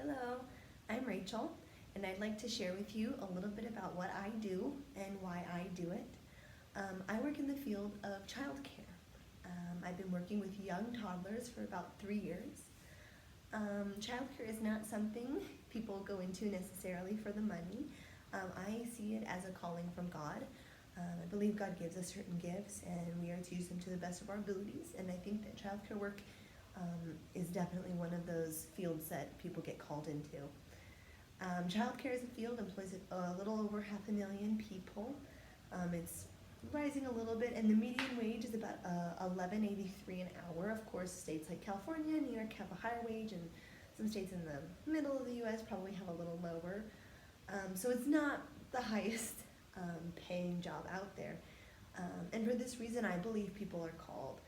Hello, I'm Rachel, and I'd like to share with you a little bit about what I do and why I do it. I work in the field of childcare. I've been working with young toddlers for about 3 years. Childcare is not something people go into necessarily for the money. I see it as a calling from God. I believe God gives us certain gifts, and we are to use them to the best of our abilities. And I think that childcare work is definitely one of those fields that people get called into. Childcare as a field employs a little over 500,000 people. It's rising a little bit, and the median wage is about $11.83 an hour. Of course, states like California and New York have a higher wage, and some states in the middle of the U.S. probably have a little lower. So it's not the highest paying job out there. And for this reason, I believe people are called.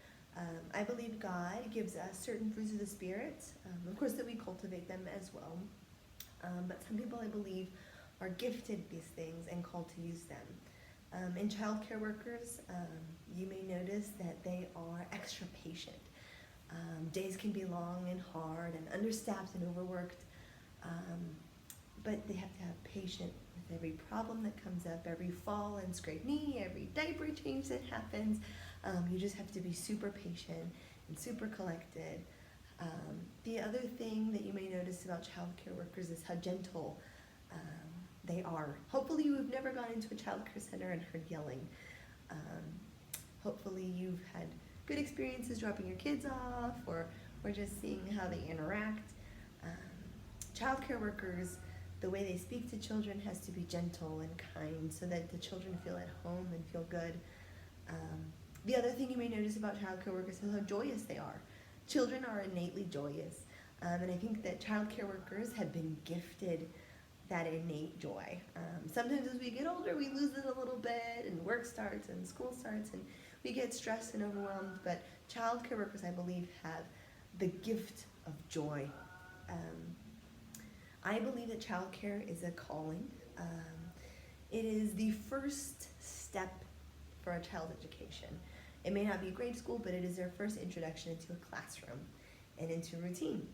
I believe God gives us certain fruits of the Spirit, of course, that we cultivate them as well. But some people, I believe, are gifted these things and called to use them. In childcare workers, you may notice that they are extra patient. Days can be long and hard and understaffed and overworked, but they have to have patience with every problem that comes up, every fall and scraped knee, every diaper change that happens. You just have to be super patient and super collected. The other thing that you may notice about childcare workers is how gentle they are. Hopefully you've never gone into a childcare center and heard yelling. Hopefully you've had good experiences dropping your kids off or just seeing how they interact. Childcare workers, the way they speak to children has to be gentle and kind so that the children feel at home and feel good. The other thing you may notice about childcare workers is how joyous they are. Children are innately joyous, and I think that childcare workers have been gifted that innate joy. Sometimes as we get older, we lose it a little bit, and work starts and school starts, and we get stressed and overwhelmed, but childcare workers, I believe, have the gift of joy. I believe that childcare is a calling. It is the first step for a child's education. It may not be grade school, but it is their first introduction into a classroom and into routine.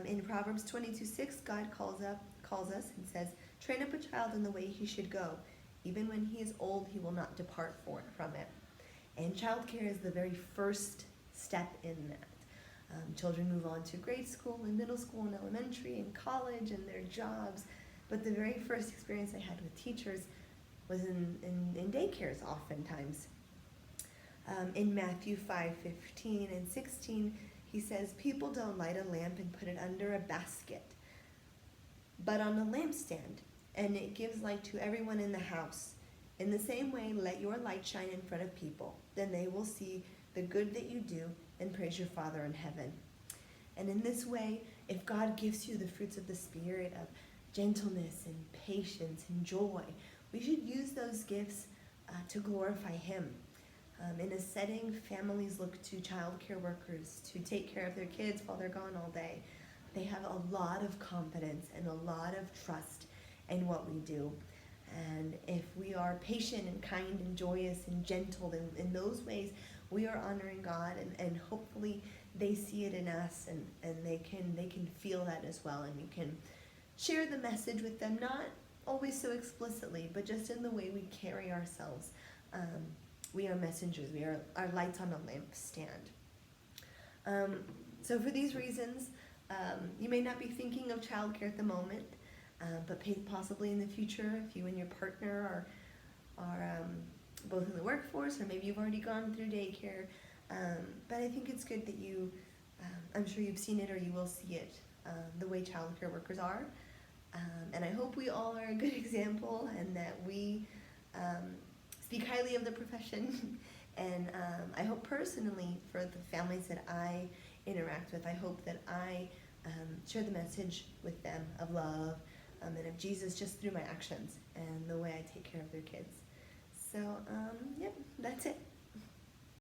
In Proverbs 22:6, God calls us and says, "Train up a child in the way he should go. Even when he is old, he will not depart from it." And childcare is the very first step in that. Children move on to grade school and middle school and elementary and college and their jobs. But the very first experience I had with teachers was in daycares oftentimes. In Matthew 5:15 and 16, he says, "People don't light a lamp and put it under a basket, but on a lampstand, and it gives light to everyone in the house. In the same way, let your light shine in front of people. Then they will see the good that you do and praise your Father in heaven." And in this way, if God gives you the fruits of the Spirit of gentleness and patience and joy, we should use those gifts to glorify Him. In a setting, families look to child care workers to take care of their kids while they're gone all day. They have a lot of confidence and a lot of trust in what we do. And if we are patient and kind and joyous and gentle in those ways, we are honoring God, and hopefully they see it in us, and they can feel that as well, and you can share the message with them, not always so explicitly, but just in the way we carry ourselves. We are messengers. We are our lights on a lampstand. So for these reasons, you may not be thinking of childcare at the moment, but possibly in the future, if you and your partner are both in the workforce, or maybe you've already gone through daycare. But I think it's good that I'm sure you've seen it or you will see it, the way childcare workers are. And I hope we all are a good example, and that we speak highly of the profession. And I hope personally for the families that I interact with, I hope that I share the message with them of love and of Jesus just through my actions and the way I take care of their kids. So, yep, that's it.